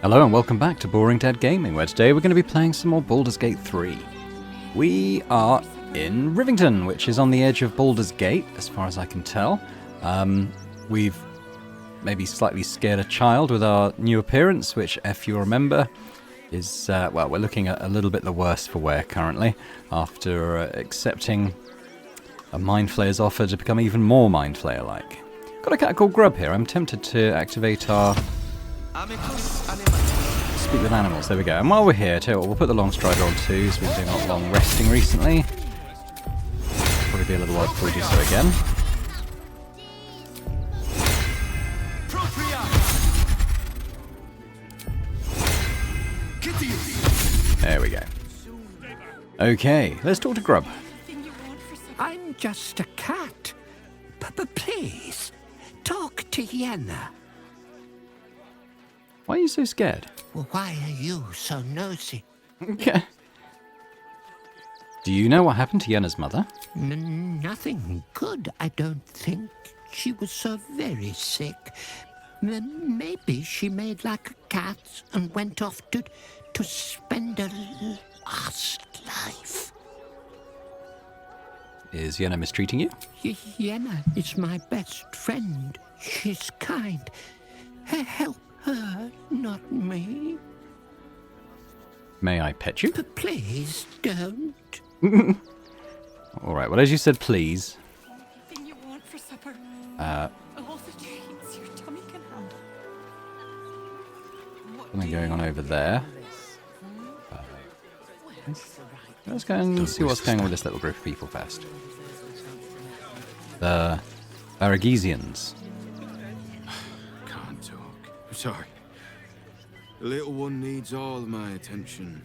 Hello and welcome back to Boring Dead Gaming, where today we're going to be playing some more Baldur's Gate 3. We are in Rivington, which is on the edge of Baldur's Gate, as far as I can tell. We've maybe slightly scared a child with our new appearance, which, if you remember, is, well, we're looking at a little bit the worse for wear currently, after accepting a Mind Flayer's offer to become even more Mind Flayer-like. Got a cat called Grub here. I'm tempted to activate our Speak with Animals. There we go. And while we're here, tell you what, we'll put the Long Strider on too, so we've been doing a lot of long resting recently. Probably be a little while before we do so again. There we go. Okay, let's talk to Grub. I'm just a cat. But please, talk to Yenna. Why are you so scared? Well, why are you so nosy? Okay. Do you know what happened to Yenna's mother? Nothing good, I don't think. She was so very sick. Maybe she made like a cat and went off to spend a last life. Is Yenna mistreating you? Yenna is my best friend. She's kind. Help her, not me. May I pet you? Please don't. Alright, well, as you said, please. Anything you want for supper. All the treats your tummy can handle. Something going on over there. Let's go and see what's going on with this little group of people first. The Baragesians. Can't talk. Sorry. The little one needs all of my attention.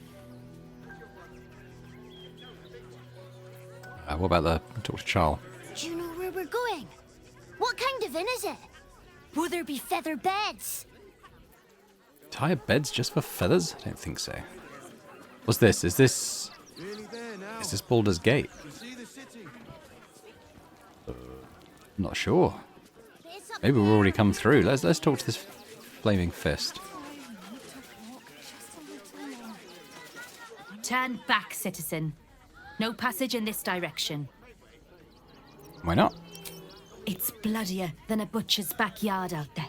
What about the talk to Charles? Do you know where we're going? What kind of inn is it? Will there be feather beds? Entire beds just for feathers? I don't think so. What's this? Is this Baldur's Gate? Not sure. Maybe we've already come through. Let's talk to this flaming fist. Turn back, citizen. No passage in this direction. Why not? It's bloodier than a butcher's backyard out there.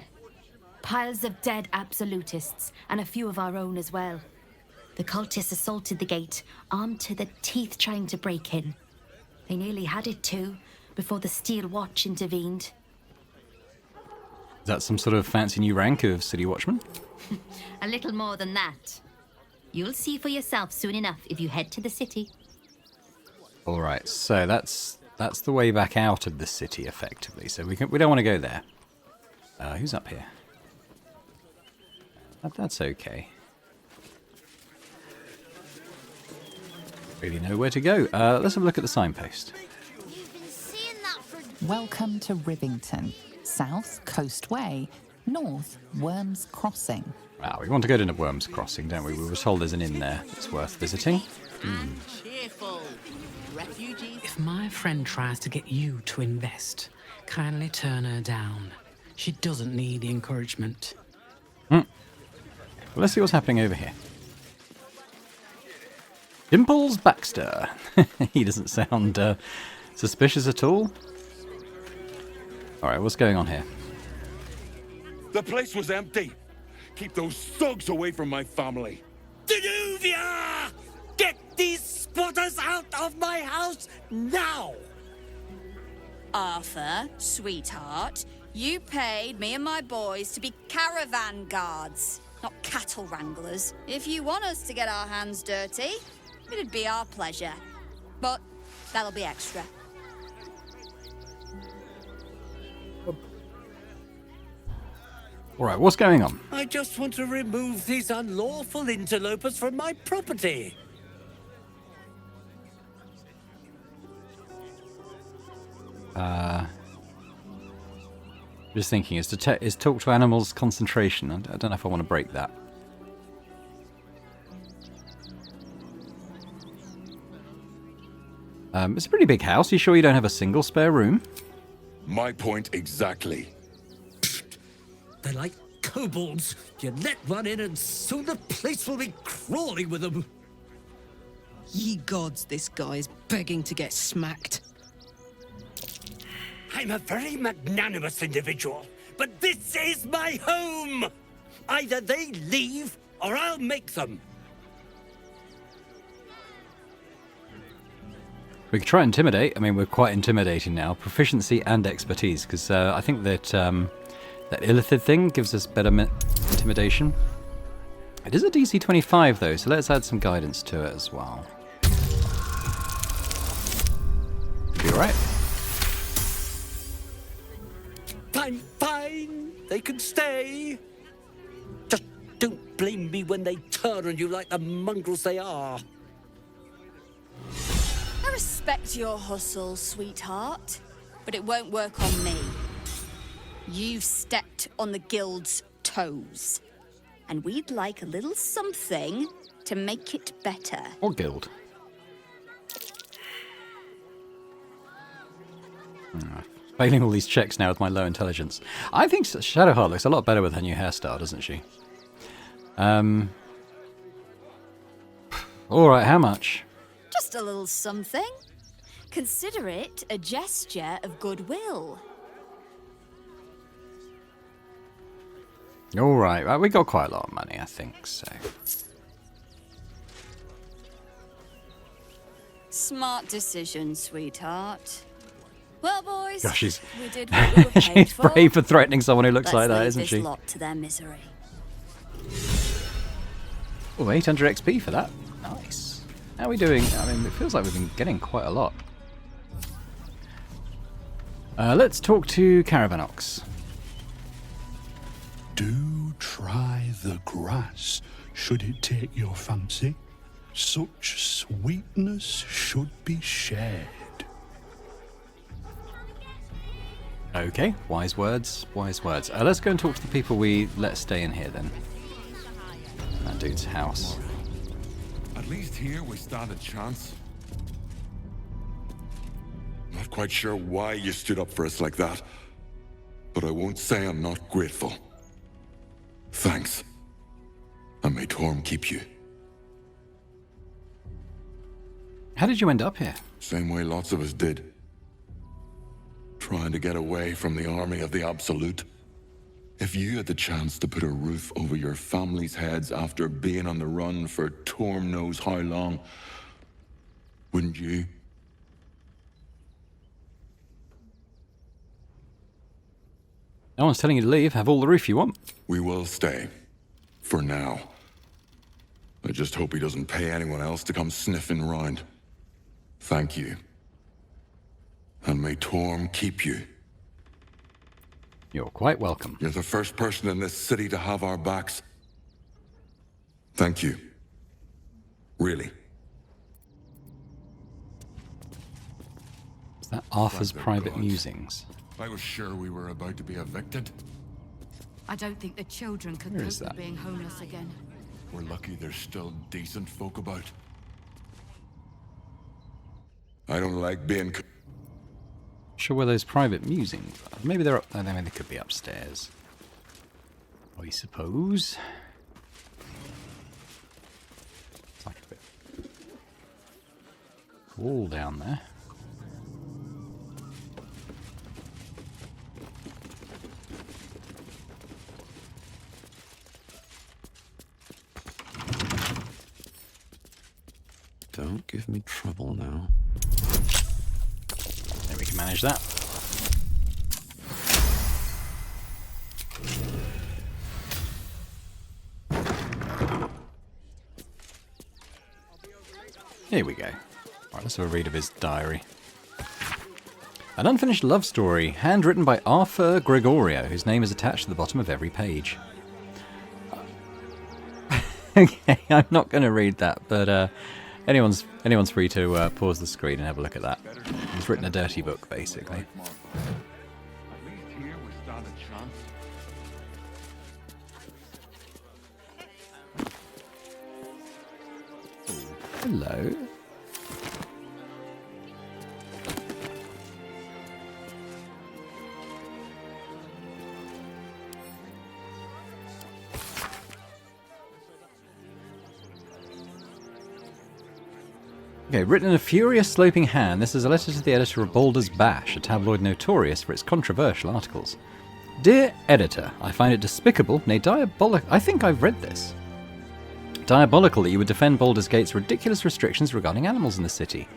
Piles of dead absolutists, and a few of our own as well. The cultists assaulted the gate, armed to the teeth trying to break in. They nearly had it too, before the Steel Watch intervened. Is that some sort of fancy new rank of City Watchman? A little more than that. You'll see for yourself soon enough if you head to the city. Alright, so that's the way back out of the city, effectively. So we don't want to go there. Who's up here? That's okay. Really know where to go. Let's have a look at the signpost. You've been seeing that for... Welcome to Rivington. South, Coast Way. North, Worms Crossing. Wow, we want to go to Worms Crossing, don't we? We were told there's an inn there that's worth visiting. Cheerful. Refugees. If my friend tries to get you to invest, kindly turn her down. She doesn't need the encouragement. Well, let's see what's happening over here. Dimples Baxter. He doesn't sound suspicious at all. Alright, what's going on here? The place was empty. Keep those thugs away from my family. Danuvia! Get these spotters out of my house now! Arthur, sweetheart, you paid me and my boys to be caravan guards, not cattle wranglers. If you want us to get our hands dirty, it'd be our pleasure. But that'll be extra. Alright, what's going on? I just want to remove these unlawful interlopers from my property. Just thinking, is talk to animals concentration? I don't know if I want to break that. It's a pretty big house. You sure you don't have a single spare room? My point exactly. They're like kobolds. You let one in and soon the place will be crawling with them. Ye gods, this guy is begging to get smacked. I'm a very magnanimous individual, but this is my home! Either they leave, or I'll make them. We could try intimidate. I mean, we're quite intimidating now. Proficiency and expertise, because I think that that illithid thing gives us better intimidation. It is a DC 25 though, so let's add some guidance to it as well. Be alright. I'm fine. They can stay. Just don't blame me when they turn on you like the mongrels they are. I respect your hustle, sweetheart, but it won't work on me. You've stepped on the guild's toes, and we'd like a little something to make it better. Or guild. Failing all these checks now with my low intelligence. I think Shadowheart looks a lot better with her new hairstyle, doesn't she? Alright, how much? Just a little something. Consider it a gesture of goodwill. Alright, right, we got quite a lot of money, I think, so. Smart decision, sweetheart. Well, boys, Gosh, she's, we did what we were paid she's for. brave for threatening someone who looks like Let's that, leave isn't this she? lot to their misery. Oh, 800 XP for that. Nice. How are we doing? I mean, it feels like we've been getting quite a lot. Let's talk to Caravanox. Do try the grass, should it take your fancy. Such sweetness should be shared. Okay, wise words, wise words. Let's go and talk to the people we let stay in here then. That dude's house. At least here we stand a chance. Not quite sure why you stood up for us like that, but I won't say I'm not grateful. Thanks. And may Torm keep you. How did you end up here? Same way lots of us did. Trying to get away from the army of the Absolute. If you had the chance to put a roof over your family's heads after being on the run for Torm knows how long, wouldn't you? No one's telling you to leave. Have all the roof you want. We will stay. For now. I just hope he doesn't pay anyone else to come sniffing round. Thank you. And may Torm keep you. You're quite welcome. You're the first person in this city to have our backs. Thank you. Really. Is that Arthur's private musings? I was sure we were about to be evicted. I don't think the children could Where cope is with that? being homeless again. We're lucky there's still decent folk about. I don't like being... Sure where those private musings are. Maybe they're up... I mean, they could be upstairs. I suppose. It's like a bit... cool down there. Don't give me trouble now. There, we can manage that. Here we go. Right, let's have a read of his diary. An unfinished love story, handwritten by Arthur Gregorio, whose name is attached to the bottom of every page. Okay, I'm not going to read that, but anyone's free to pause the screen and have a look at that. He's written a dirty book, basically. At least here we stand a chance. Hello. Okay, written in a furious sloping hand, this is a letter to the editor of Baldur's Bash, a tabloid notorious for its controversial articles. Dear editor, I find it despicable, nay diabolical. I think I've read this. Diabolical that you would defend Baldur's Gate's ridiculous restrictions regarding animals in the city.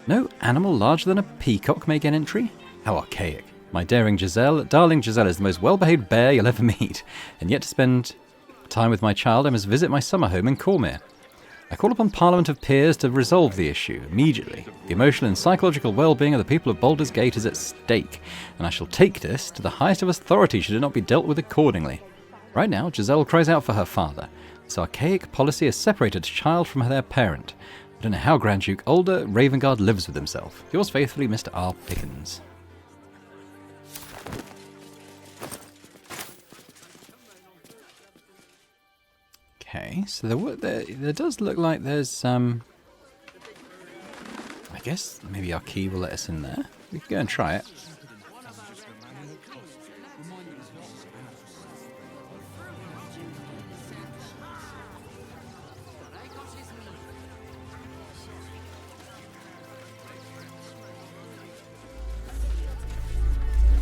No animal larger than a peacock may get entry? How archaic. My darling Giselle is the most well-behaved bear you'll ever meet, and yet to spend time with my child I must visit my summer home in Cormyr. I call upon Parliament of Peers to resolve the issue immediately. The emotional and psychological well-being of the people of Baldur's Gate is at stake, and I shall take this to the highest of authority should it not be dealt with accordingly. Right now, Giselle cries out for her father. This archaic policy has separated a child from their parent. I don't know how Grand Duke Older Ravengard lives with himself. Yours faithfully, Mr. R. Pickens. Okay, so there does look like there's I guess maybe our key will let us in there. We can go and try it.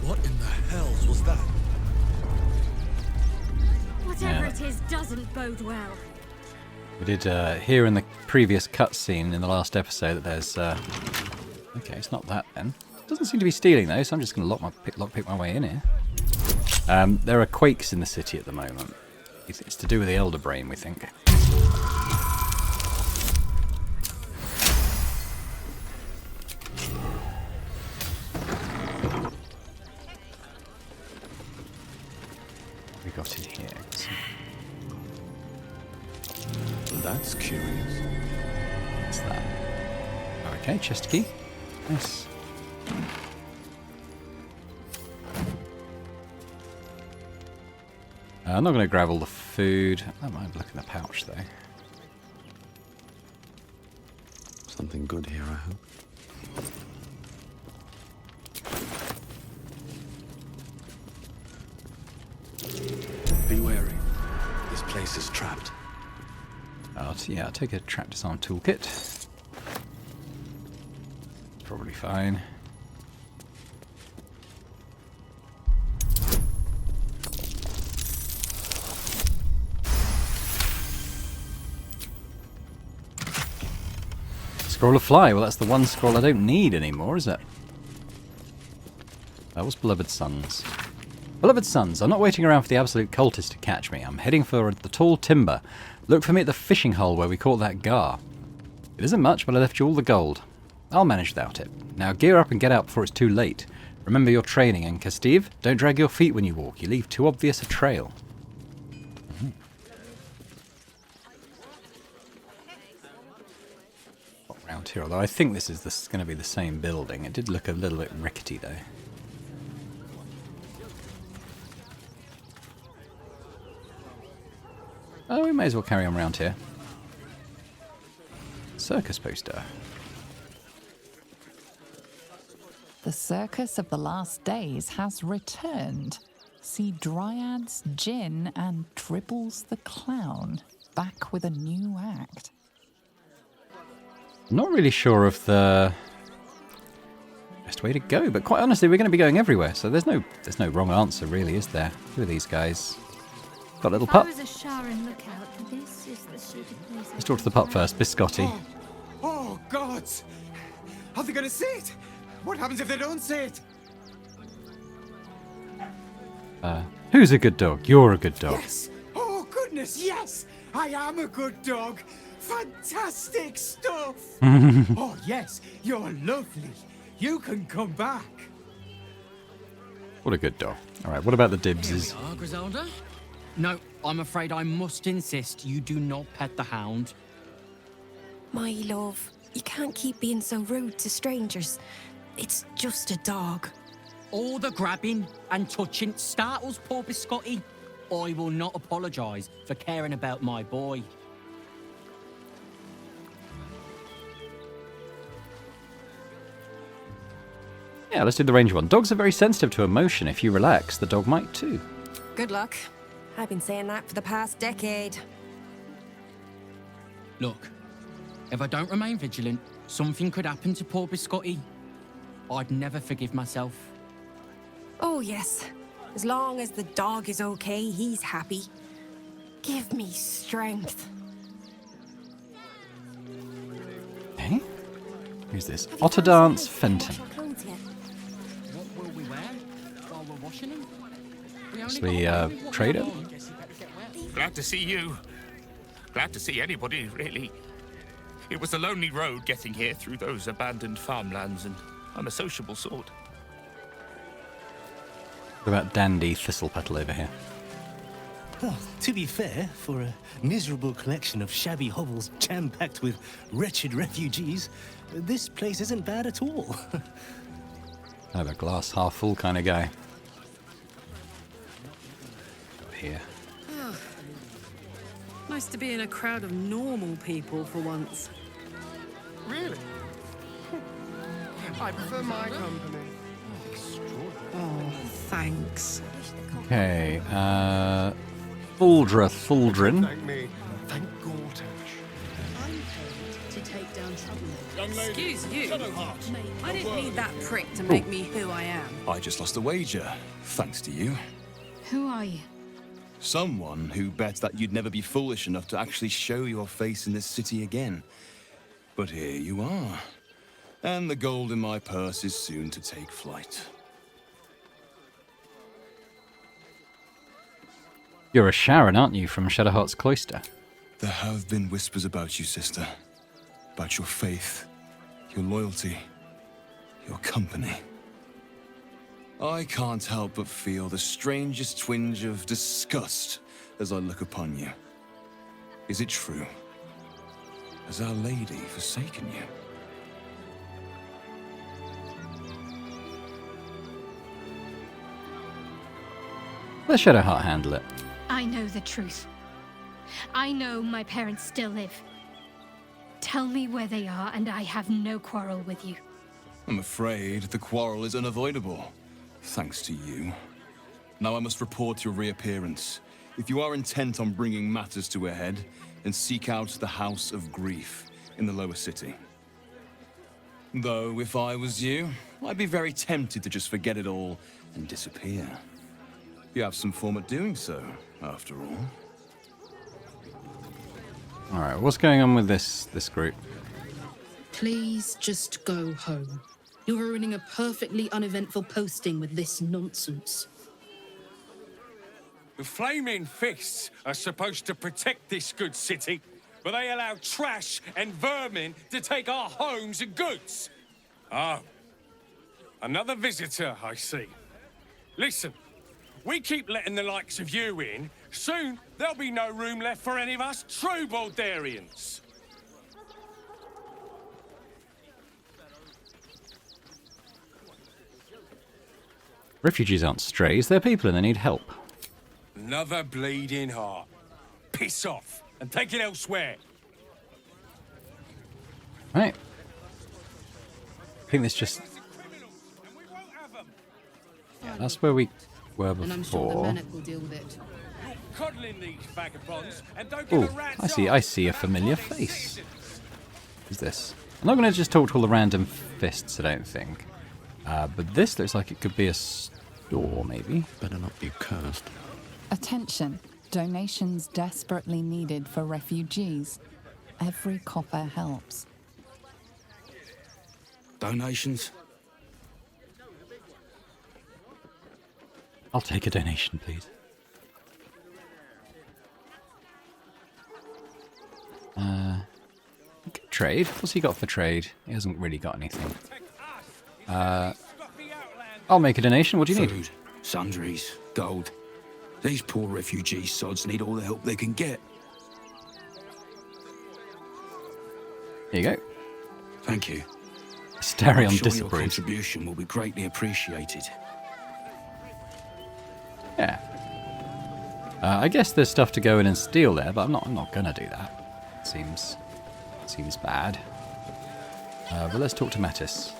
What in the hells was that? Whatever it is doesn't bode well. We did hear in the previous cutscene in the last episode that there's... okay, it's not that then. Doesn't seem to be stealing though, so I'm just going to lockpick my way in here. There are quakes in the city at the moment. It's to do with the Elder Brain, we think. We got in here. That's curious. What's that? Okay, chest key. Nice. I'm not going to grab all the food. I don't mind looking in the pouch though. Something good here, I hope. Be wary. This place is trapped. I'll take a trap disarm toolkit. Probably fine. Scroll of Fly. Well, that's the one scroll I don't need anymore, is it? That was Beloved Sons. Beloved Sons, I'm not waiting around for the absolute cultist to catch me. I'm heading for the tall timber. Look for me at the fishing hole where we caught that gar. It isn't much, but I left you all the gold. I'll manage without it. Now gear up and get out before it's too late. Remember your training, and Steve, don't drag your feet when you walk. You leave too obvious a trail. Around here, although I think this is going to be the same building. It did look a little bit rickety though. Oh, we may as well carry on around here. Circus poster. The Circus of the Last Days has returned. See Dryads, Jinn, and Dribbles the Clown back with a new act. Not really sure of the best way to go, but quite honestly, we're going to be going everywhere, so there's no wrong answer, really, is there? Who are these guys? Got a little pup. Let's talk to the pup first, Biscotti. Oh, God! Are they going to see it? What happens if they don't see it? Who's a good dog? You're a good dog. Yes! Oh, goodness, yes! I am a good dog! Fantastic stuff! Oh, yes, you're lovely. You can come back. What a good dog. Alright, what about the Dibses? Here we are, Griselda. No, I'm afraid I must insist you do not pet the hound. My love, you can't keep being so rude to strangers. It's just a dog. All the grabbing and touching startles poor Biscotti. I will not apologise for caring about my boy. Yeah, let's do the ranger one. Dogs are very sensitive to emotion. If you relax, the dog might too. Good luck. I've been saying that for the past decade. Look, if I don't remain vigilant, something could happen to poor Biscotti. I'd never forgive myself. Oh, yes. As long as the dog is okay, he's happy. Give me strength. Okay. Who's this? Otterdance Fenton. What will we wear while we're washing him? It's the trader. Glad to see you. Glad to see anybody, really. It was a lonely road getting here through those abandoned farmlands, and I'm a sociable sort. What about Dandy Thistlepetal over here? Well, to be fair, for a miserable collection of shabby hovels jam-packed with wretched refugees, this place isn't bad at all. Kind of a glass half full kind of guy. Over here. Oh. Nice to be in a crowd of normal people for once. Really? I prefer my company. Oh, thanks. Okay, Thuldrin. Thank me. Thank Gortash. I'm paid to take down troublemakers. Excuse you. I didn't need that prick to make me who I am. I just lost a wager, thanks to you. Who are you? Someone who bet that you'd never be foolish enough to actually show your face in this city again. But here you are. And the gold in my purse is soon to take flight. You're a Sharon, aren't you, from Shadowheart's Cloister? There have been whispers about you, sister. About your faith, your loyalty, your company. I can't help but feel the strangest twinge of disgust as I look upon you. Is it true? Has Our Lady forsaken you? Let Shadowheart handle it. I know the truth. I know my parents still live. Tell me where they are, and I have no quarrel with you. I'm afraid the quarrel is unavoidable, thanks to you. Now I must report your reappearance. If you are intent on bringing matters to a head, then seek out the House of Grief in the lower city. Though, if I was you, I'd be very tempted to just forget it all and disappear. You have some form at doing so, after all. Alright, what's going on with this group? Please just go home. You're ruining a perfectly uneventful posting with this nonsense. The Flaming Fists are supposed to protect this good city, but they allow trash and vermin to take our homes and goods. Oh, another visitor, I see. Listen, we keep letting the likes of you in. Soon, there'll be no room left for any of us true Baldurians. Refugees aren't strays, they're people and they need help. Another bleeding heart. Piss off and take it elsewhere. Right. I think this just... Yeah, that's where we were And I'm sure the before. Manic will deal with it. You're coddling these vagabonds and don't give a Oh, rat's I see a familiar face. Who's this? I'm not going to just talk to all the random fists, I don't think. But this looks like it could be a store, maybe. Better not be cursed. Attention. Donations desperately needed for refugees. Every copper helps. Donations? I'll take a donation, please. Trade? What's he got for trade? He hasn't really got anything. I'll make a donation. What do you need? Food, sundries, gold. These poor refugee sods need all the help they can get. Here you go. Thank you. Starion I'm sure your disapproves. contribution will be greatly appreciated. Yeah. I guess there's stuff to go in and steal there, but I'm not gonna do that. Seems bad. But let's talk to Mattis.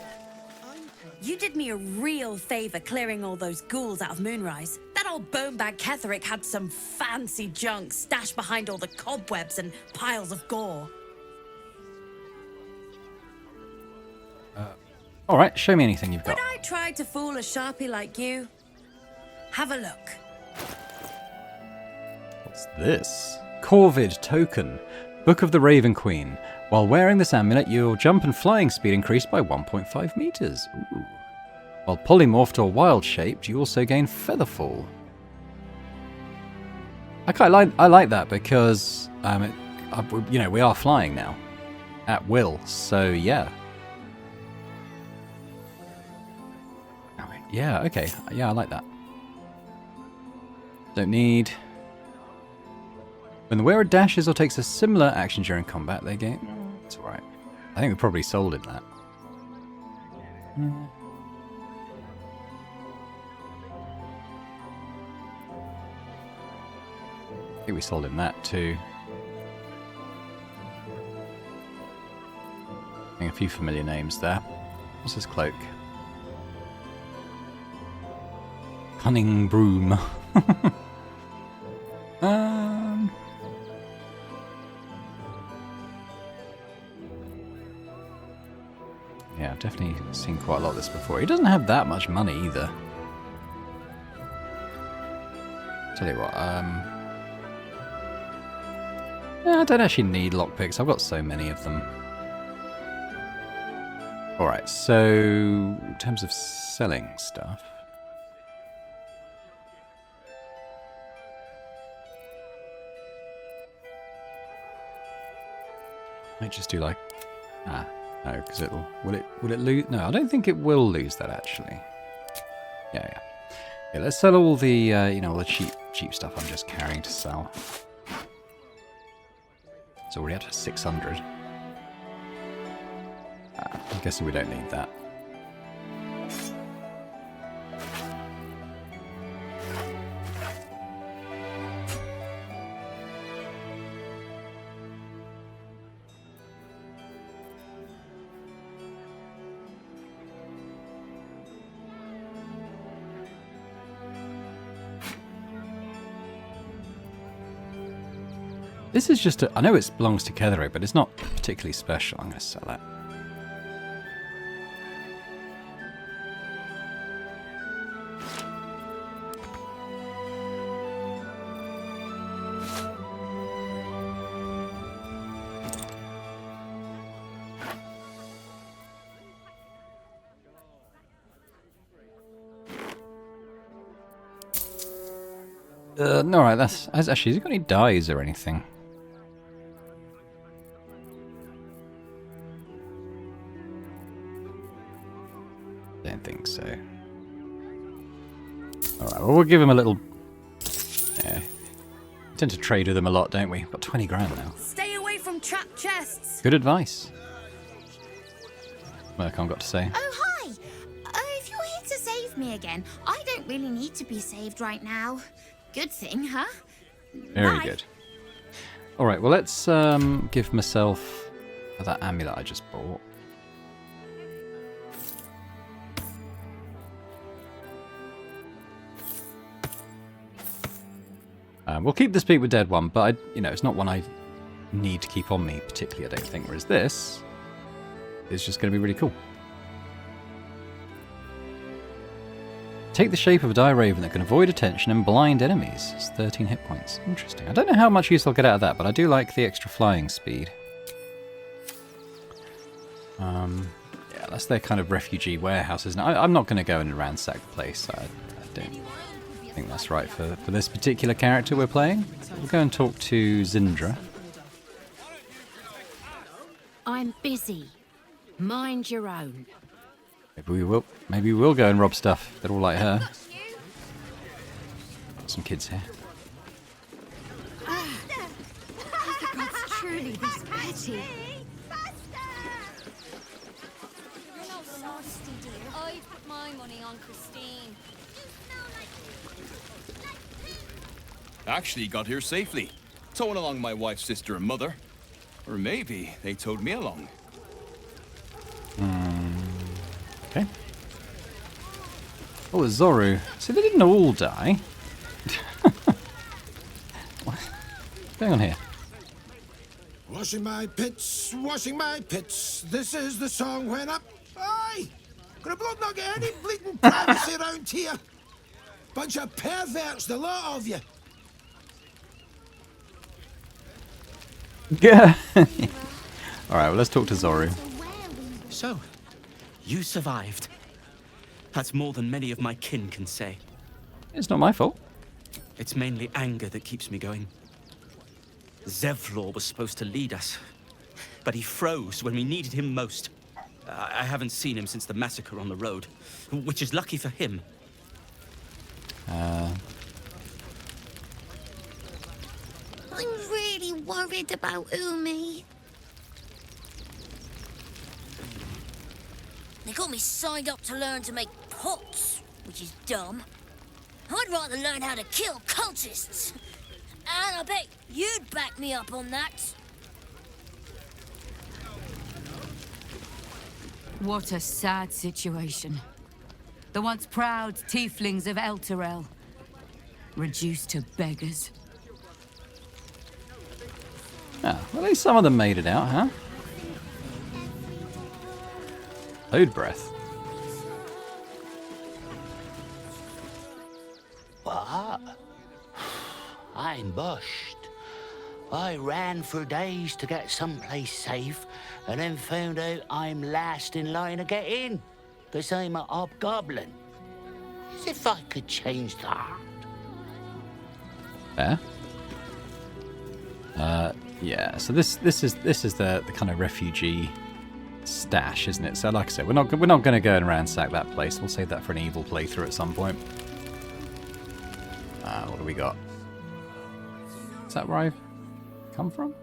You did me a real favor clearing all those ghouls out of Moonrise. That old bonebag Ketherick had some fancy junk stashed behind all the cobwebs and piles of gore. Alright, show me anything you've got. When I tried to fool a sharpie like you, have a look. What's this? Corvid token. Book of the Raven Queen. While wearing this amulet, your jump and flying speed increased by 1.5 meters. Ooh. While polymorphed or wild shaped, you also gain featherfall. I like that because you know, we are flying now at will. So yeah. Yeah, okay. Yeah, I like that. Don't need... When the wearer dashes or takes a similar action during combat, they gain... It's alright. I think we probably sold him that. I think we sold him that too. I think a few familiar names there. What's his cloak? Cunning broom. Yeah, I've definitely seen quite a lot of this before. He doesn't have that much money either. Tell you what, yeah, I don't actually need lockpicks. I've got so many of them. Alright, so in terms of selling stuff. Might just do like... no, because it'll... Will it lose... No, I don't think it will lose that actually. Yeah. Yeah, let's sell all the, you know, all the cheap stuff I'm just carrying to sell. It's already up to 600. I'm guessing we don't need that. This is just a... I know it belongs to Ketheric, but it's not particularly special. I'm going to sell that. No, right, that's actually, has he got any dyes or anything? Don't think so. Alright, well, we'll give him a little... Yeah. We tend to trade with them a lot, don't we? We've got 20 grand now. Stay away from trap chests. Good advice. Mercon got to say. Oh, hi! If you're here to save me again, I don't really need to be saved right now. Good thing, huh? Very good. Alright, well, let's give myself that amulet I just bought. We'll keep the Speak with Dead one, but you know, it's not one I need to keep on me particularly, I don't think. Whereas this is just going to be really cool. Take the shape of a dire raven that can avoid attention and blind enemies. It's 13 hit points. Interesting. I don't know how much use I'll get out of that, but I do like the extra flying speed. Yeah, that's their kind of refugee warehouse, isn't it? I'm not going to go and ransack the place. I don't think that's right for this particular character we're playing. We'll go and talk to Zindra. I'm busy. Mind your own. Maybe we will go and rob stuff. They're all like her. Got some kids here. God's truly this petty. You're not nasty, dear. I put my money on Christine. Actually got here safely. Towing along my wife's sister and mother. Or maybe they towed me along. Okay. Oh, Zoru. So they didn't all die. What's going on here? Washing my pits, this is the song when up Aye! Could a bloke not get any bleeding privacy around here? Bunch of perverts, the lot of you. Yeah. Alright, well, let's talk to Zoru. So, you survived. That's more than many of my kin can say. It's not my fault. It's mainly anger that keeps me going. Zevlor was supposed to lead us, but he froze when we needed him most. I haven't seen him since the massacre on the road, which is lucky for him. I'm really worried about Umi. They got me signed up to learn to make pots, which is dumb. I'd rather learn how to kill cultists. And I bet you'd back me up on that. What a sad situation. The once proud tieflings of Elturel, reduced to beggars. Ah, well, at least some of them made it out, huh? Load breath. What? I'm bushed. I ran for days to get someplace safe, and then found out I'm last in line to get in, because I'm a hobgoblin. As if I could change that. Fair. Yeah. So this is the kind of refugee stash, isn't it? So like I said, we're not going to go and ransack that place. We'll save that for an evil playthrough at some point. What do we got? Is that where I've come from?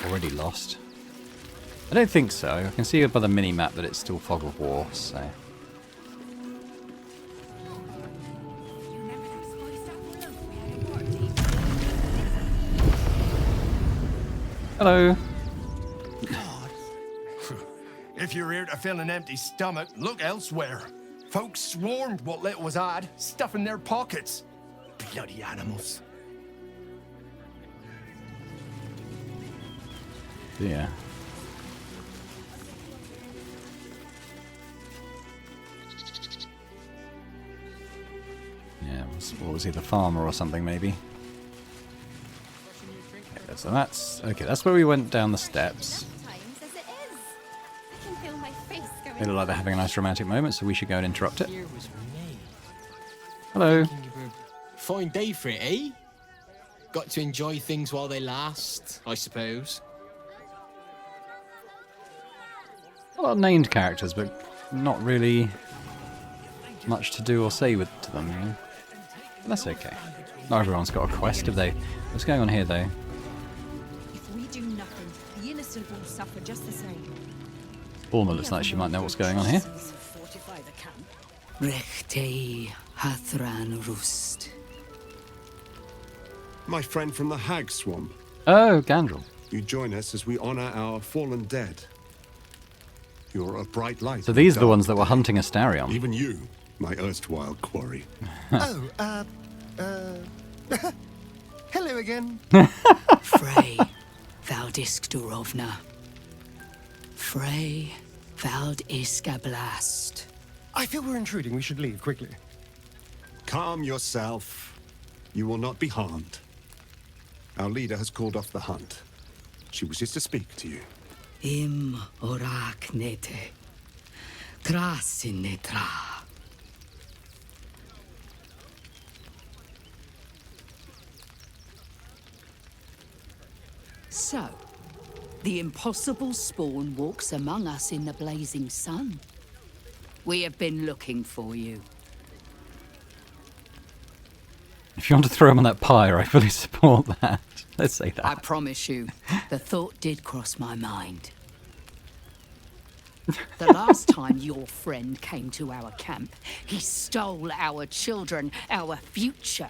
Already lost? I don't think so. I can see by the mini-map that it's still Fog of War, so... Hello. If you're here to fill an empty stomach, look elsewhere. Folks swarmed what little was odd, stuffing their pockets. Bloody animals. Yeah. Yeah, what was he, the farmer or something, maybe? Okay, so that's where we went down the steps. They look like they're having a nice romantic moment, so we should go and interrupt it. Hello. Fine day for it, eh? Got to enjoy things while they last, I suppose. A lot of named characters, but not really much to do or say to them, you know? But that's okay. Not everyone's got a quest, have they? What's going on here, though? If we do nothing, the innocent will suffer just the same. Bulma looks like she might know what's going on here. Rechtei Hathran Rust. My friend from the Hag Swamp. Oh, Gandrel. You join us as we honor our fallen dead. You're a bright light. So these are the ones that were hunting Astarion. Even you, my erstwhile quarry. Hello again. Frey Valdiskdurovna. Frey Valdiskablast. I feel we're intruding. We should leave quickly. Calm yourself. You will not be harmed. Our leader has called off the hunt. She wishes to speak to you. Im orak nete. Krasin netra. So, the impossible spawn walks among us in the blazing sun. We have been looking for you. If you want to throw him on that pyre, I fully support that. Let's say that. I promise you, the thought did cross my mind. The last time your friend came to our camp, he stole our children, our future.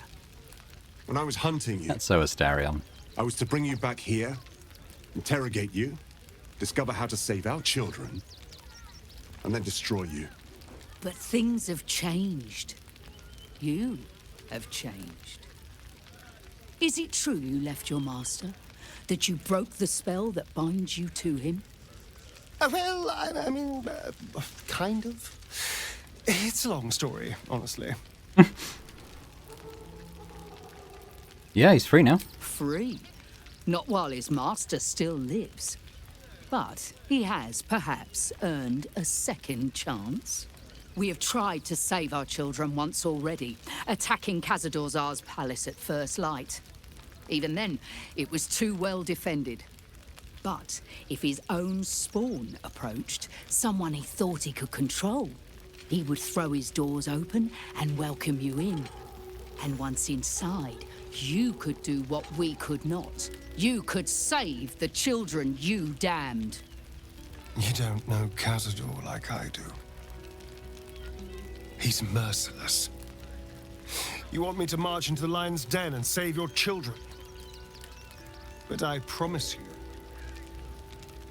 When I was hunting you... That's so Astarion. I was to bring you back here, interrogate you, discover how to save our children, and then destroy you. But things have changed. You have changed. Is it true you left your master? That you broke the spell that binds you to him? Well, I mean, kind of. It's a long story, honestly. Yeah, he's free now. Free? Not while his master still lives. But he has perhaps earned a second chance. We have tried to save our children once already, attacking Khazad-dûr's palace at first light. Even then, it was too well defended. But if his own spawn approached, someone he thought he could control, he would throw his doors open and welcome you in. And once inside, you could do what we could not. You could save the children you damned. You don't know Khazad-dûr like I do. He's merciless. You want me to march into the lion's den and save your children? But I promise you,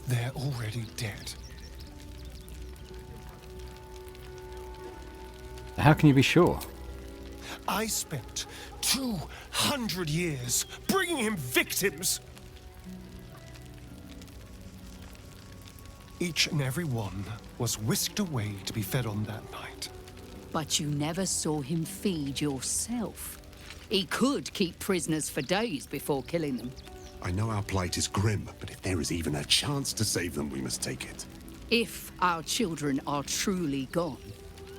they're already dead. How can you be sure? I spent 200 years bringing him victims. Each and every one was whisked away to be fed on that night. But you never saw him feed yourself. He could keep prisoners for days before killing them. I know our plight is grim, but if there is even a chance to save them, we must take it. If our children are truly gone,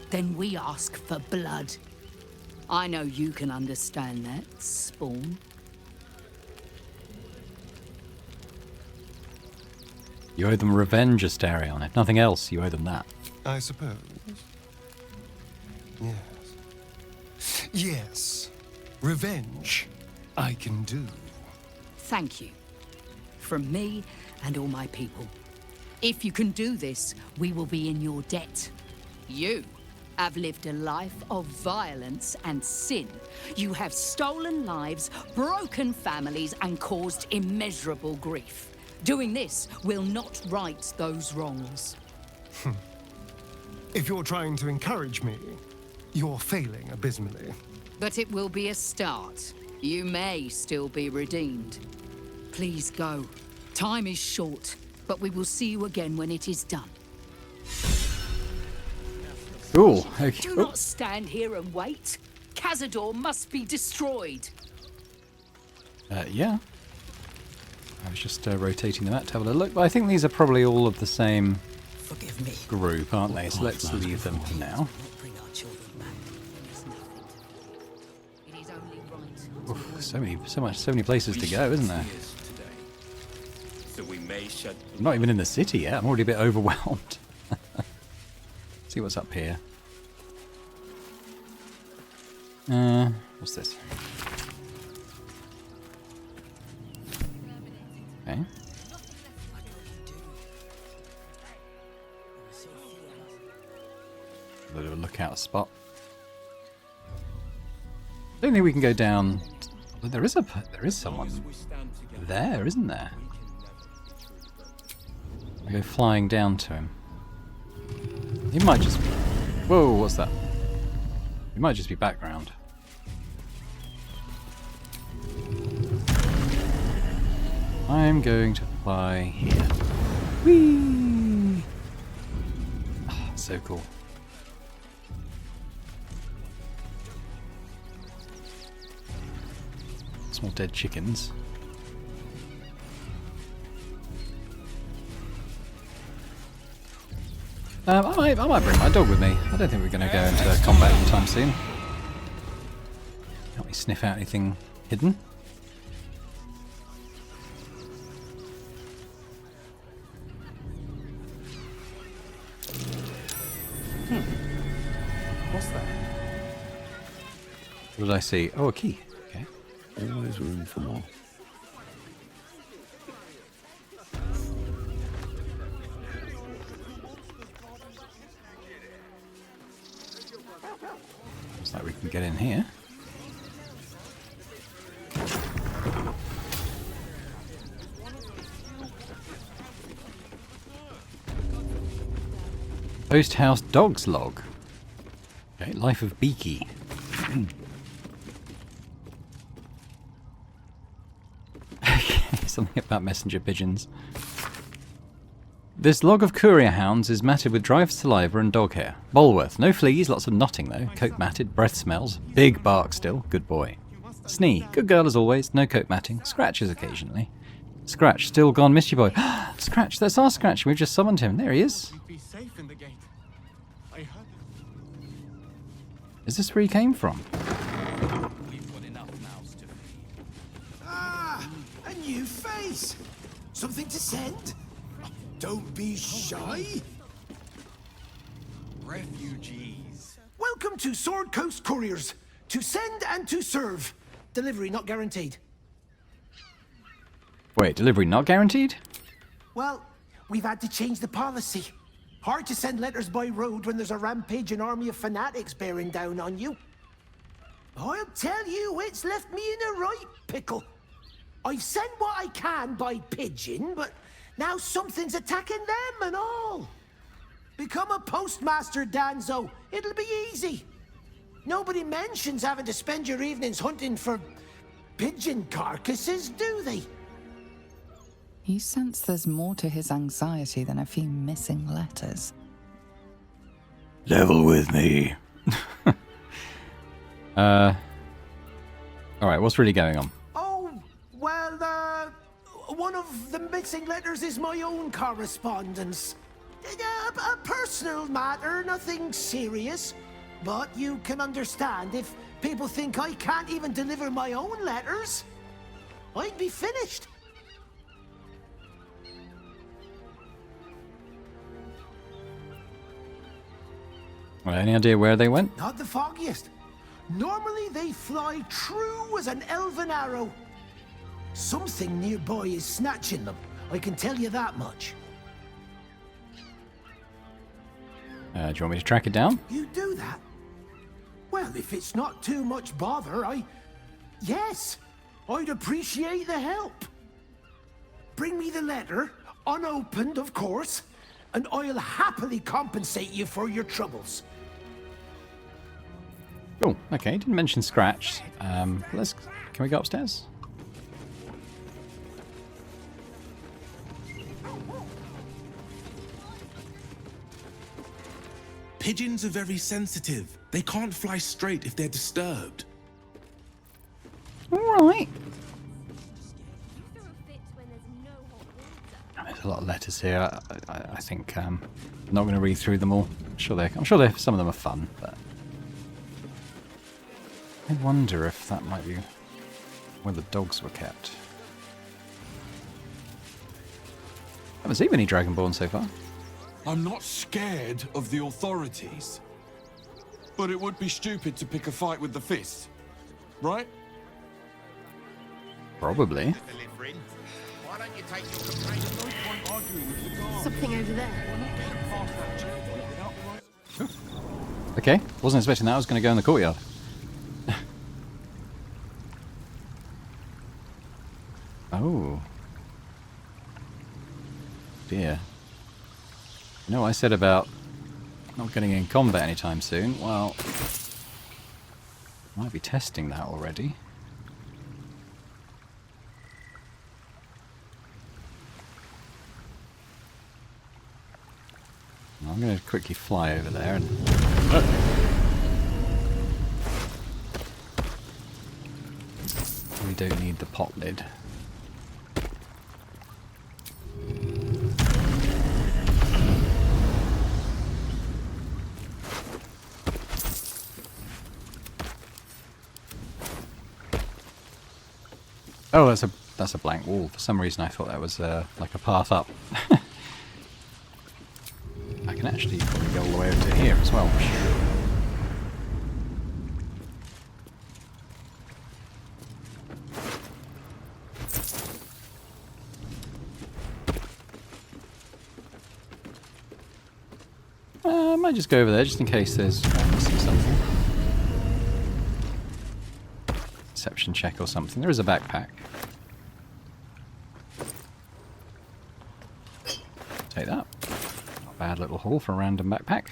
then we ask for blood. I know you can understand that, Spawn. You owe them revenge, Astarion. If nothing else, you owe them that. I suppose. Yes. Yes. Revenge, I can do. Thank you. From me and all my people. If you can do this, we will be in your debt. You have lived a life of violence and sin. You have stolen lives, broken families, and caused immeasurable grief. Doing this will not right those wrongs. If you're trying to encourage me, you're failing abysmally. But it will be a start. You may still be redeemed. Please go. Time is short, but we will see you again when it is done. Cool. Okay. Do not stand here and wait. Khazad-dûr must be destroyed. Yeah. I was just rotating the map to have a little look, but I think these are probably all of the same group, aren't they? So let's leave them for now. Oof, so many places to go, isn't there? I'm not even in the city yet. I'm already a bit overwhelmed. See what's up here. What's this? Okay. A bit of a lookout spot. I don't think we can go down. Well, there is someone there, isn't there? I go flying down to him. He might just... Whoa, what's that? He might just be background. I'm going to fly here. Whee! Oh, so cool. Small dead chickens. I might bring my dog with me. I don't think we're going to go into combat anytime soon. Can't we sniff out anything hidden? What's that? What did I see? Oh, a key. Okay. Always room for more. Looks like we can get in here. Post house dog's log. Okay, life of Beaky. Okay, something about messenger pigeons. This log of courier hounds is matted with dried saliva and dog hair. Bolworth. No fleas, lots of knotting though. Coat matted, breath smells. Big bark still. Good boy. Snee. Good girl as always. No coat matting. Scratches occasionally. Scratch. Still gone. Misty boy. Scratch. That's our Scratch. We've just summoned him. There he is. Is this where he came from? Ah, a new face. Something to send? Don't be shy. Refugees. Welcome to Sword Coast Couriers. To send and to serve. Delivery not guaranteed. Wait, delivery not guaranteed? Well, we've had to change the policy. Hard to send letters by road when there's a rampaging army of fanatics bearing down on you. I'll tell you, it's left me in a right pickle. I've sent what I can by pigeon, but now something's attacking them and all. Become a postmaster, Danzo. It'll be easy. Nobody mentions having to spend your evenings hunting for pigeon carcasses, do they? You sense there's more to his anxiety than a few missing letters. Level with me. Alright, what's really going on? Oh, well, one of the missing letters is my own correspondence. A personal matter, nothing serious. But you can understand if people think I can't even deliver my own letters, I'd be finished. Well, any idea where they went? Not the foggiest. Normally they fly true as an elven arrow. Something nearby is snatching them, I can tell you that much. Do you want me to track it down? You do that? Well, if it's not too much bother, yes, I'd appreciate the help. Bring me the letter, unopened, of course, and I'll happily compensate you for your troubles. Cool. Okay, didn't mention Scratch. Can we go upstairs? Pigeons are very sensitive. They can't fly straight if they're disturbed. Alright. There's a lot of letters here. I think I'm not going to read through them all. I'm sure some of them are fun, but I wonder if that might be where the dogs were kept. Haven't seen many Dragonborn so far. I'm not scared of the authorities, but it would be stupid to pick a fight with the fist, right? Probably. Something over there. Okay, wasn't expecting that. I was going to go in the courtyard. Oh. Dear. You know what I said about not getting in combat anytime soon? Well, I might be testing that already. I'm going to quickly fly over there and... We don't need the pot lid. Oh, that's a blank wall. For some reason I thought that was like a path up. I can actually probably go all the way over to here as well. I might just go over there just in case there's missing something. Perception check or something. There is a backpack. Take that. Not a bad little haul for a random backpack.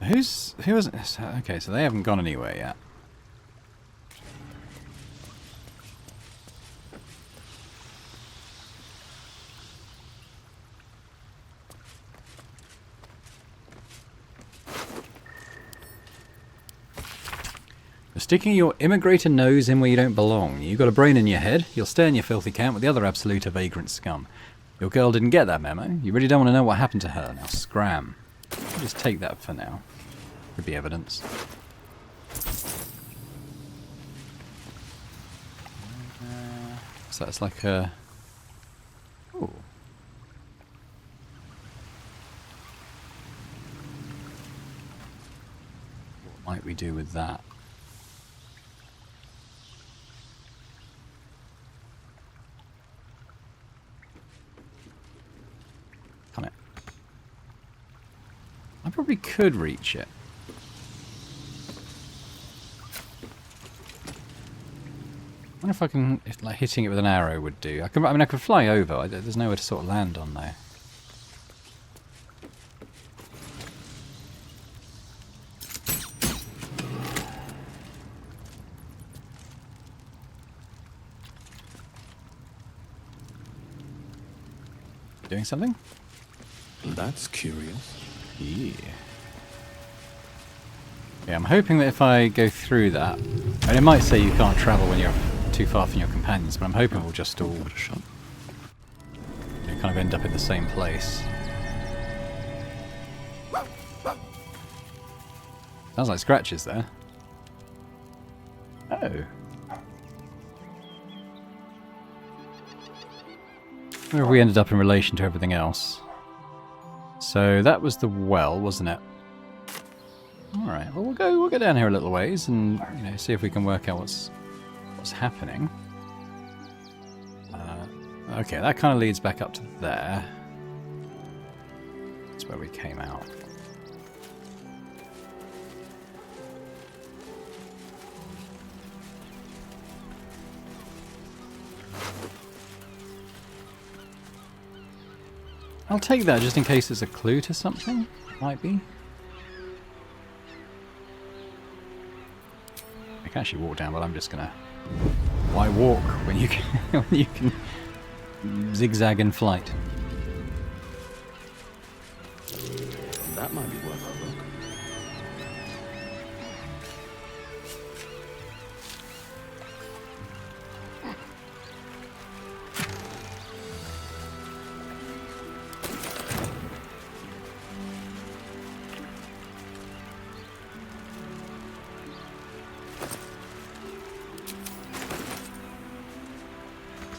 Who is... Okay, so they haven't gone anywhere yet. You're sticking your immigrator nose in where you don't belong. You've got a brain in your head. You'll stay in your filthy camp with the other absolute vagrant scum. Your girl didn't get that memo. You really don't want to know what happened to her. Now scram. I'll just take that for now. Could be evidence. So that's like a... Ooh. What might we do with that? Can it? I probably could reach it. I wonder if I can, if like hitting it with an arrow would do. I mean, I could fly over. There's nowhere to sort of land on there. Doing something? That's curious. Yeah. Yeah, I'm hoping that if I go through that, and it might say you can't travel when you're too far from your companions, but I'm hoping we'll just all kind of end up in the same place. Sounds like scratches there. Oh. Where we ended up in relation to everything else. So that was the well, wasn't it? Alright, well we'll go down here a little ways and see if we can work out what's happening. Okay, that kind of leads back up to there. That's where we came out. I'll take that just in case there's a clue to something. Might be. I can actually walk down, but I'm just gonna... Why walk when you can, when you can zigzag in flight? That might be worth a look.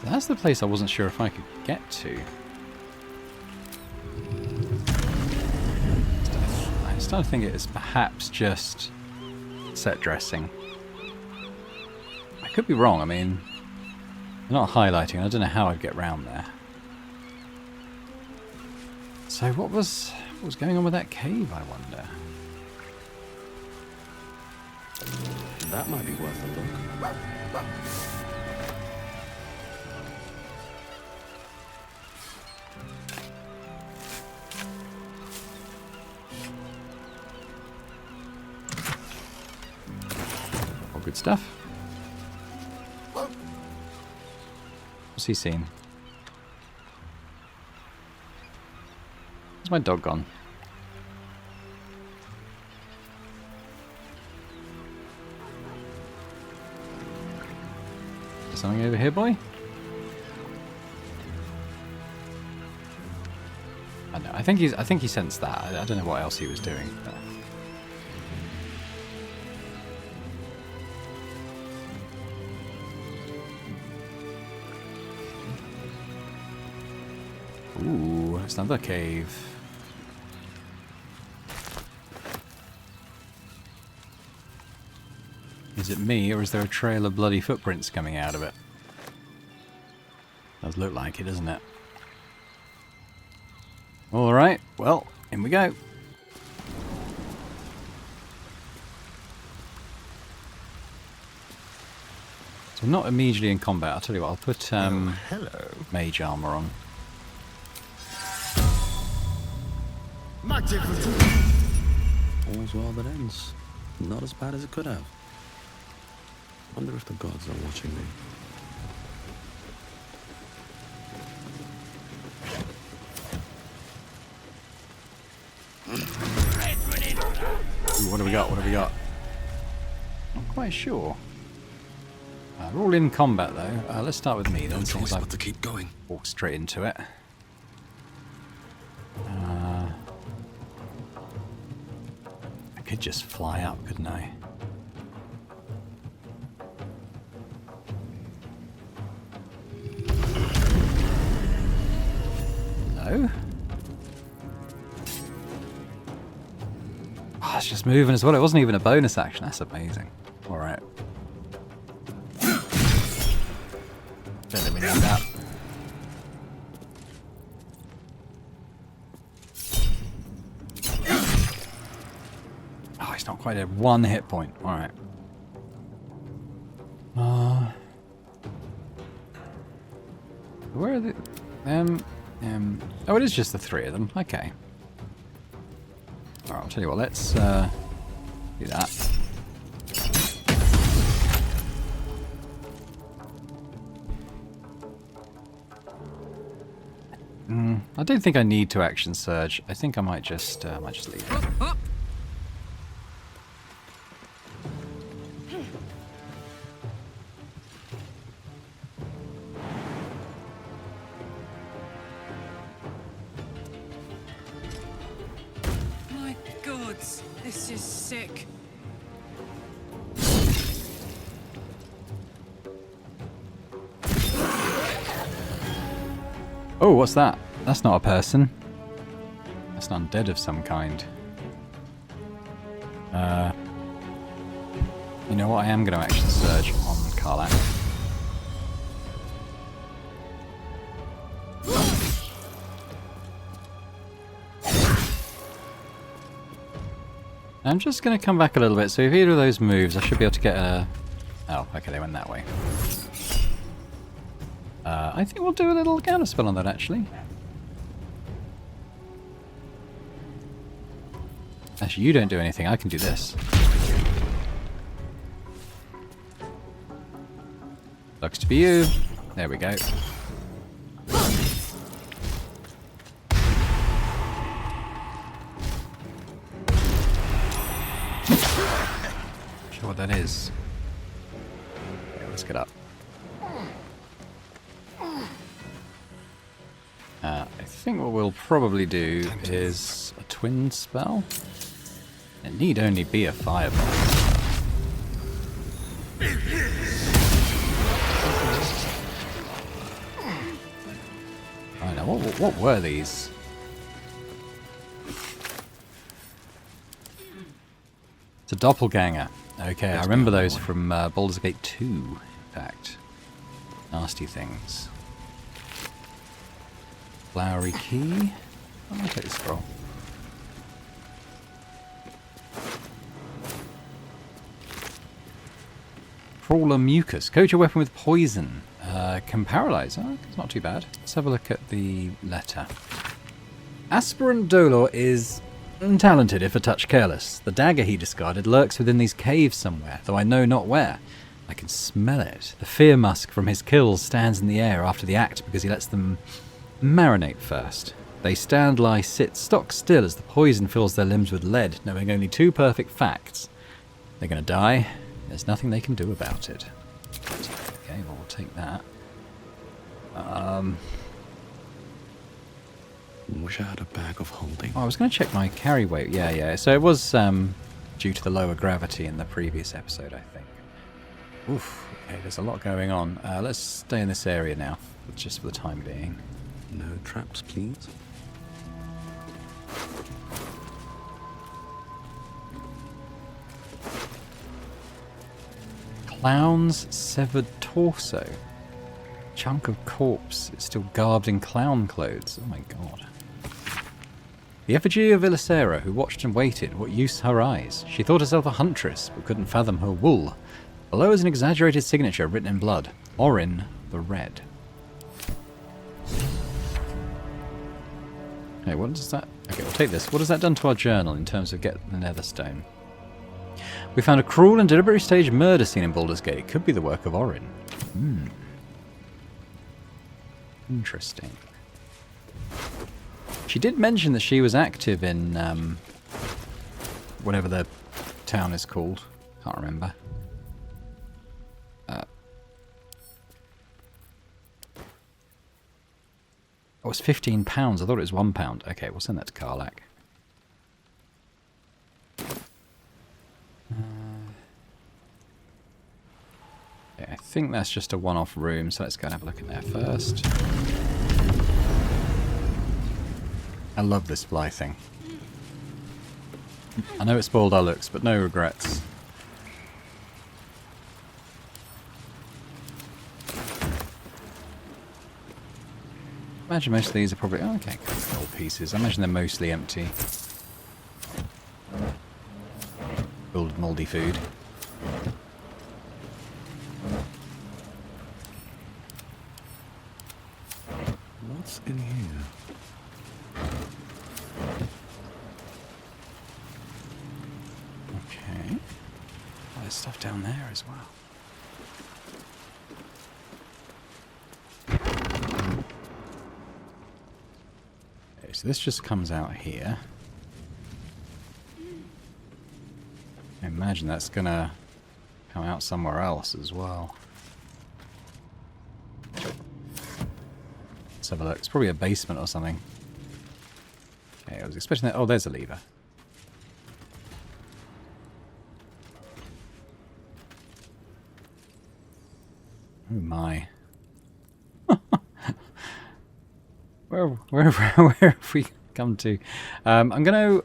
That's the place I wasn't sure if I could get to. I'm starting to think it is perhaps just set dressing. I could be wrong, I mean, they're not highlighting, I don't know how I'd get round there. So what was going on with that cave, I wonder? That might be worth a look. Good stuff. What's he seen? Where's my dog gone? Is something over here, boy? I know. I think he sensed that. I don't know what else he was doing. But... Ooh, it's another cave. Is it me, or is there a trail of bloody footprints coming out of it? Does look like it, doesn't it? Alright, well, in we go. So not immediately in combat, I'll tell you what, I'll put hello. Mage armor on. All's well that ends. Not as bad as it could have. Wonder if the gods are watching me. Ooh, what do we got? What have we got? Not quite sure. We're all in combat though. Let's start with me. No choice but to keep going. Walk straight into it. I could just fly up, couldn't I? No? Oh, it's just moving as well. It wasn't even a bonus action. That's amazing. Alright. Don't let me need that. Oh, it's not quite a 1 hit point. Alright. Where are the... oh, it is just the 3 of them. Okay. Alright, I'll tell you what, let's do that. I don't think I need to action surge. I think I might just leave it. My gods, this is sick. Oh, what's that? That's not a person. That's an undead of some kind. You know what? I am going to action surge on Karlach. I'm just going to come back a little bit. So if either of those moves, I should be able to get a... Oh, okay, they went that way. I think we'll do a little counter spell on that, actually. Actually, you don't do anything. I can do this. Looks to be you. There we go. Sure what that is. Okay, let's get up. I think what we'll probably do is a twin spell. It need only be a fireball. I know, what were these? It's a doppelganger. Okay, I remember those from Baldur's Gate 2, in fact. Nasty things. Flowery key. I might take the scroll. Crawler mucus. Coat your weapon with poison. Can paralyze. Oh, it's not too bad. Let's have a look at the letter. Aspirant Dolor is talented, if a touch careless. The dagger he discarded lurks within these caves somewhere, though I know not where. I can smell it. The fear musk from his kills stands in the air after the act because he lets them marinate first. They stand, lie, sit, stock still as the poison fills their limbs with lead, knowing only 2 perfect facts. They're going to die. There's nothing they can do about it. Okay, well, we'll take that. Wish I had a bag of holding. Oh, I was going to check my carry weight. Yeah. So it was due to the lower gravity in the previous episode, I think. Oof. Okay, there's a lot going on. Let's stay in this area now, just for the time being. No traps, please. Clown's severed torso. Chunk of corpse is still garbed in clown clothes. Oh my god. The effigy of Ilisera, who watched and waited. What use her eyes? She thought herself a huntress, but couldn't fathom her wool. Below is an exaggerated signature written in blood. Orin the Red. Okay, what does that... Okay, we'll take this. What has that done to our journal in terms of getting the Netherstone? We found a cruel and deliberately staged murder scene in Baldur's Gate. It could be the work of Orin. Hmm. Interesting. She did mention that she was active in whatever the town is called. Can't remember. Oh, it's £15. I thought it was £1. Okay, we'll send that to Karlak. Okay, I think that's just a one-off room, so let's go and have a look in there first. I love this fly thing. I know it spoiled our looks, but no regrets. Imagine most of these are probably... Oh, okay, gold pieces. I imagine they're mostly empty. Old mouldy food. What's in here? Okay. Oh, there's stuff down there as well. Okay, so this just comes out here. I imagine that's gonna come out somewhere else as well. Let's have a look. It's probably a basement or something. Okay, I was expecting that. Oh, there's a lever. Oh my. Where have we come to? I'm going to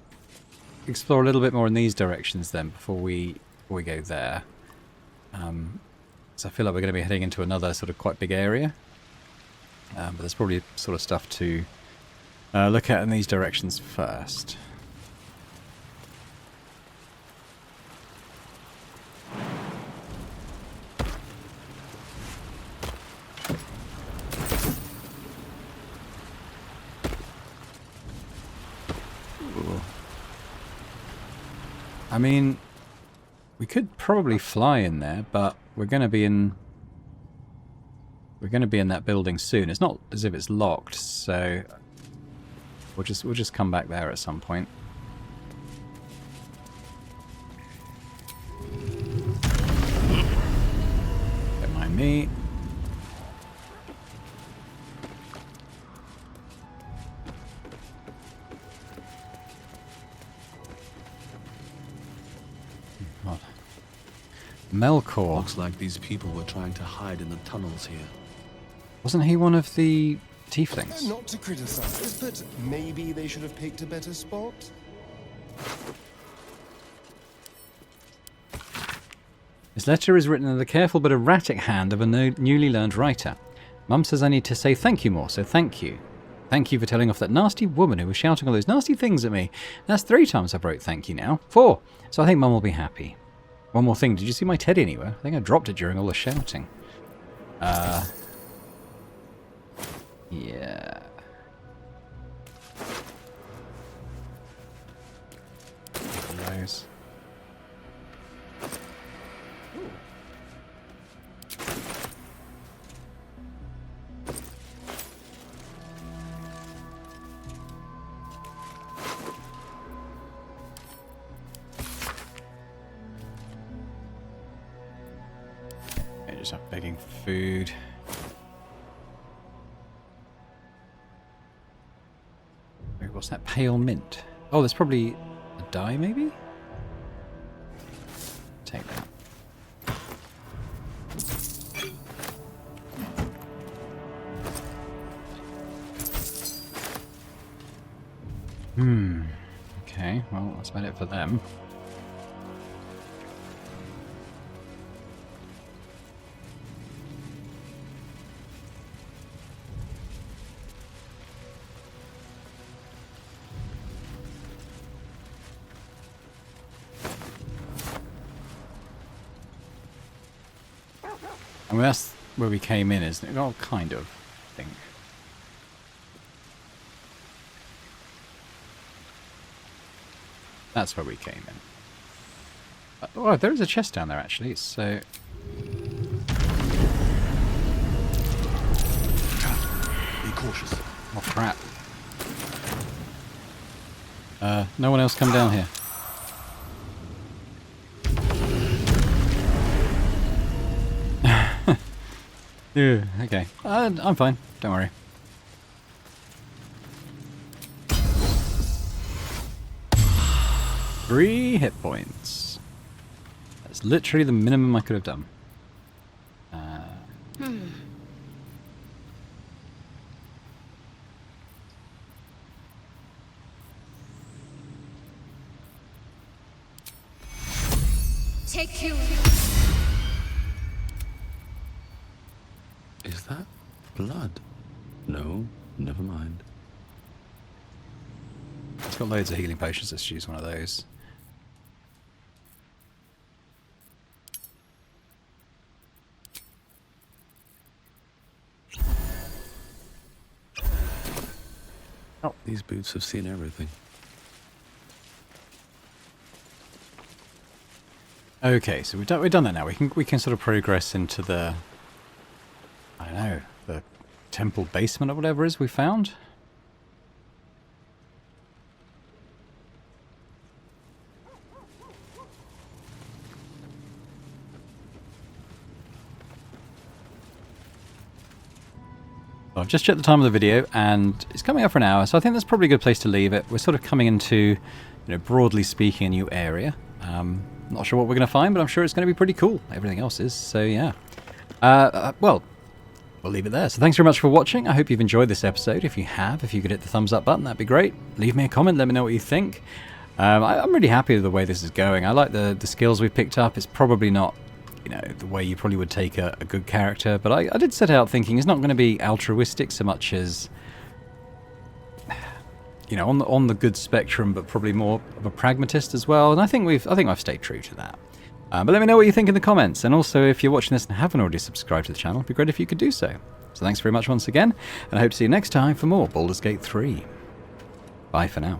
explore a little bit more in these directions then before we go there. So I feel like we're going to be heading into another sort of quite big area. But there's probably sort of stuff to look at in these directions first. Ooh. I mean, we could probably fly in there, but we're going to be in... We're going to be in that building soon. It's not as if it's locked, so we'll just come back there at some point. Don't mind me. What? Melkor. Looks like these people were trying to hide in the tunnels here. Wasn't he one of the tieflings? Not to criticize, but maybe they should have picked a better spot. This letter is written in the careful but erratic hand of a newly learned writer. Mum says I need to say thank you more, so thank you. Thank you for telling off that nasty woman who was shouting all those nasty things at me. That's 3 times I've wrote thank you now. 4. So I think Mum will be happy. One more thing, did you see my teddy anywhere? I think I dropped it during all the shouting. Yeah. Nice. Okay, just have begging for food. What's that? Pale mint. Oh, there's probably a dye, maybe? Take that. Okay, well, that's about it for them. I mean, that's where we came in, isn't it? Oh, kind of, I think. That's where we came in. Oh, there is a chest down there, actually, so... Be cautious. Oh, crap. No one else come down here. Yeah, okay. I'm fine. Don't worry. Three hit points. That's literally the minimum I could have done. Take two. Is that blood? No, never mind. It's got loads of healing potions. Let's use one of those. Oh, these boots have seen everything. Okay, so we've done that now. We can sort of progress into the, I don't know, the temple basement or whatever it is we found. I've just checked the time of the video and it's coming up for an hour, so I think that's probably a good place to leave it. We're sort of coming into, you know, broadly speaking, a new area. Not sure what we're going to find, but I'm sure it's going to be pretty cool. Everything else is, so yeah. Well, we'll leave it there. So thanks very much for watching. I hope you've enjoyed this episode. If you have, if you could hit the thumbs up button, that'd be great. Leave me a comment, let me know what you think. I'm really happy with the way this is going. I like the skills we picked up. It's probably not, you know, the way you probably would take a good character, but I did set out thinking it's not going to be altruistic so much as, you know, on the good spectrum, but probably more of a pragmatist as well. And I think I've stayed true to that. But let me know what you think in the comments. And also, if you're watching this and haven't already subscribed to the channel, it'd be great if you could do so. So thanks very much once again, and I hope to see you next time for more Baldur's Gate 3. Bye for now.